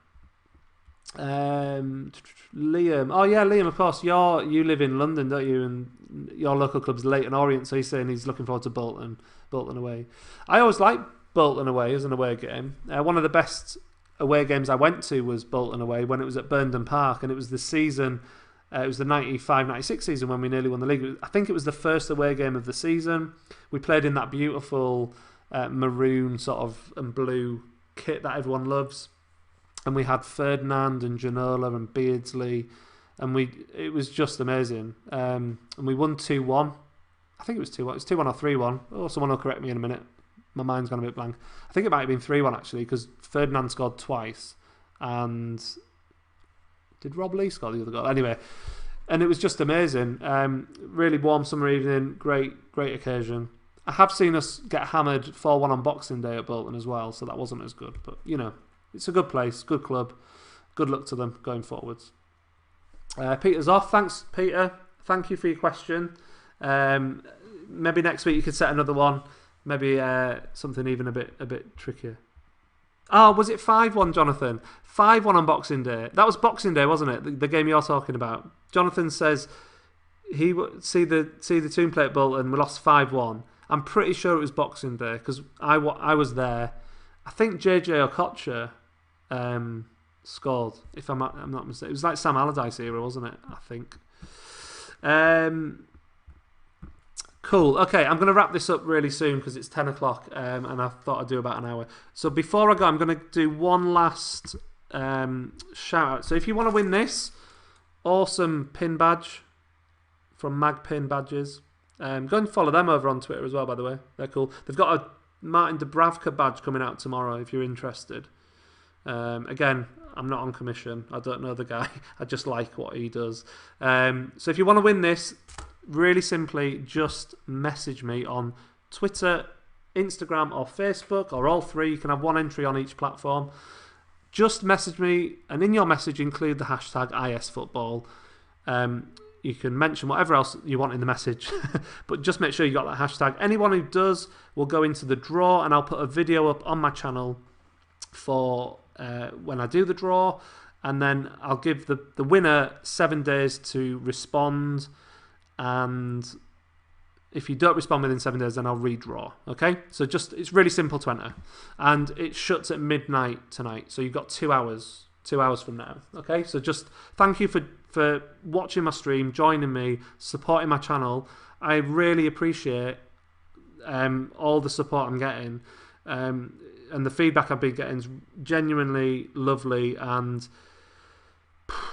Liam, Liam, of course, you live in London, don't you? And your local club's Leyton Orient, so he's saying he's looking forward to Bolton away. I always like Bolton away as an away game. One of the best away games I went to was Bolton away when it was at Burndon Park, and it was the season. It was the 95-96 season when we nearly won the league. I think it was the first away game of the season. We played in that beautiful maroon sort of and blue kit that everyone loves. And we had Ferdinand and Ginola and Beardsley. And it was just amazing. And we won 2-1. I think it was 2-1. It was 2-1 or 3-1. Oh, someone will correct me in a minute. My mind's gone a bit blank. I think it might have been 3-1 actually, because Ferdinand scored twice. And... did Rob Lee score the other goal? Anyway, and it was just amazing. Really warm summer evening, great occasion. I have seen us get hammered 4-1 on Boxing Day at Bolton as well, so that wasn't as good. But, it's a good place, good club. Good luck to them going forwards. Peter's off. Thanks, Peter. Thank you for your question. Maybe next week you could set another one. Maybe something even a bit trickier. Oh, was it 5-1, Jonathan? 5-1 on Boxing Day. That was Boxing Day, wasn't it? The game you're talking about. Jonathan says he see the team play at Bolton. We lost 5-1. I'm pretty sure it was Boxing Day because I was there. I think JJ Okocha scored. If I'm not mistaken, it was like Sam Allardyce era, wasn't it? I think. Cool. Okay, I'm going to wrap this up really soon because it's 10 o'clock and I thought I'd do about an hour. So before I go, I'm going to do one last shout out. So if you want to win this awesome pin badge from Mag Pin Badges, go and follow them over on Twitter as well, by the way. They're cool. They've got a Martin Dubravka badge coming out tomorrow if you're interested. Again, I'm not on commission. I don't know the guy. I just like what he does. So if you want to win this, really simply, just message me on Twitter, Instagram or Facebook, or all three. You can have one entry on each platform. Just message me, and in your message include the hashtag ISFootball. You can mention whatever else you want in the message, but just make sure you got that hashtag. Anyone who does will go into the draw, and I'll put a video up on my channel for when I do the draw, and then I'll give the winner 7 days to respond, and if you don't respond within 7 days, then I'll redraw. Okay, so it's really simple to enter, and it shuts at midnight tonight, so you've got 2 hours. 2 hours from now. Okay, so just thank you for watching my stream, joining me, supporting my channel. I really appreciate all the support I'm getting, and the feedback I've been getting is genuinely lovely, and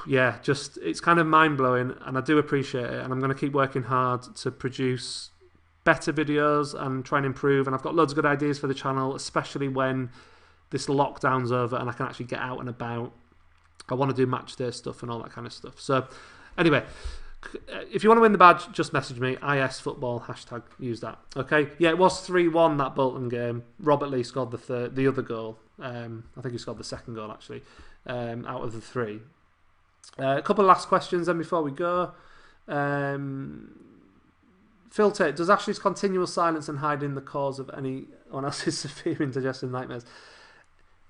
yeah, just it's kind of mind-blowing, and I do appreciate it, and I'm going to keep working hard to produce better videos and try and improve, and I've got loads of good ideas for the channel, especially when this lockdown's over and I can actually get out and about. I want to do match day stuff and all that kind of stuff. So anyway, if you want to win the badge, just message me, ISFootball, hashtag, use that. Okay, yeah, it was 3-1 that Bolton game. Robert Lee scored the other goal. I think he scored the second goal actually, out of the 3. A couple of last questions then before we go. Phil Tate, does Ashley's continual silence and hiding the cause of anyone else's severe indigestion nightmares?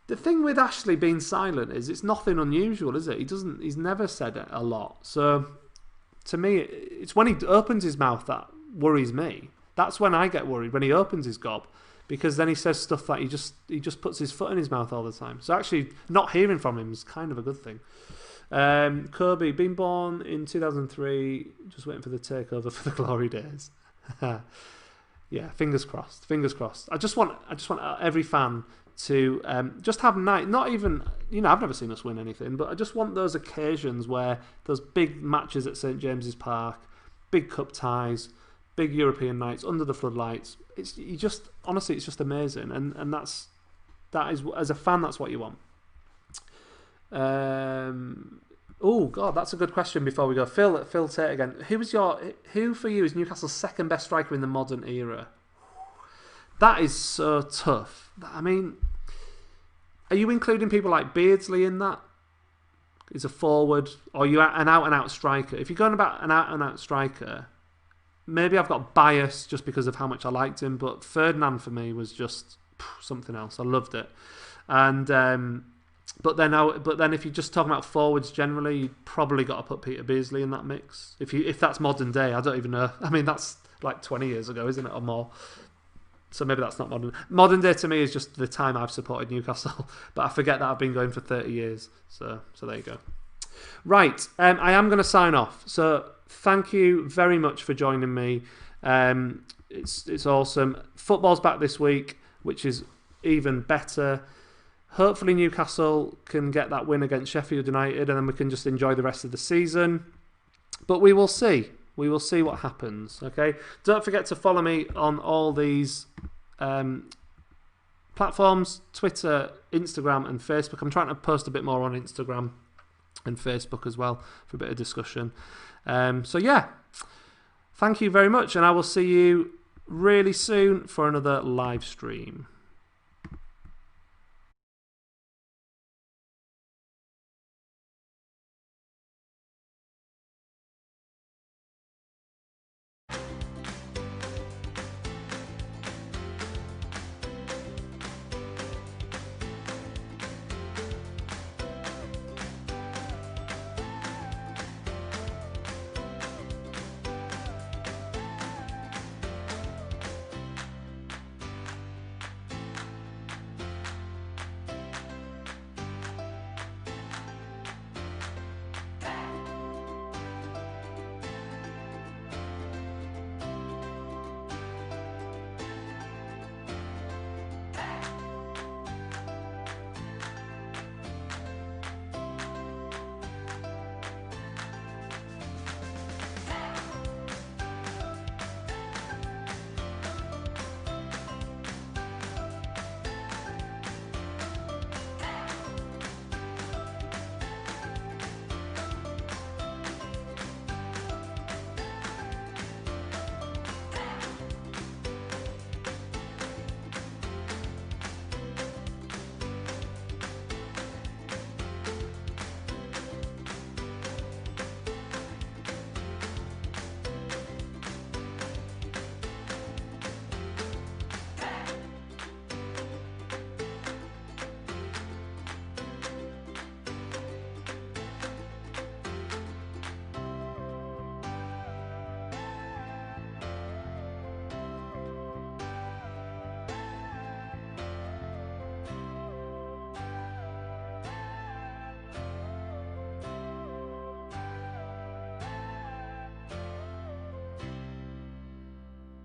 The thing with Ashley being silent is it's nothing unusual, is it? He's never said a lot. So to me, it's when he opens his mouth that worries me. That's when I get worried, when he opens his gob, because then he says stuff that he just puts his foot in his mouth all the time. So actually, not hearing from him is kind of a good thing. Kirby, been born in 2003, just waiting for the takeover for the glory days. Yeah, fingers crossed. Fingers crossed. I just want every fan to just have not even, I've never seen us win anything, but I just want those occasions where those big matches at St James's Park, big cup ties, big European nights under the floodlights. Honestly, it's just amazing, and that is as a fan, that's what you want. Oh God, that's a good question. Before we go, Phil Tate again. Who for you is Newcastle's second best striker in the modern era? That is so tough. I mean, are you including people like Beardsley in that? Is a forward, or are you an out-and-out striker? If you're going about an out-and-out striker, maybe I've got bias just because of how much I liked him, but Ferdinand for me was just something else. I loved it. And but then if you're just talking about forwards generally, you've probably got to put Peter Beardsley in that mix. If that's modern day, I don't even know. I mean, that's like 20 years ago, isn't it, or more? So maybe that's not modern. Modern day to me is just the time I've supported Newcastle, but I forget that I've been going for 30 years. So there you go. Right, I am going to sign off. So thank you very much for joining me. It's awesome. Football's back this week, which is even better. Hopefully Newcastle can get that win against Sheffield United, and then we can just enjoy the rest of the season. But we will see. We will see what happens. Okay. Don't forget to follow me on all these platforms: Twitter, Instagram, and Facebook. I'm trying to post a bit more on Instagram and Facebook as well for a bit of discussion. So yeah, thank you very much, and I will see you really soon for another live stream.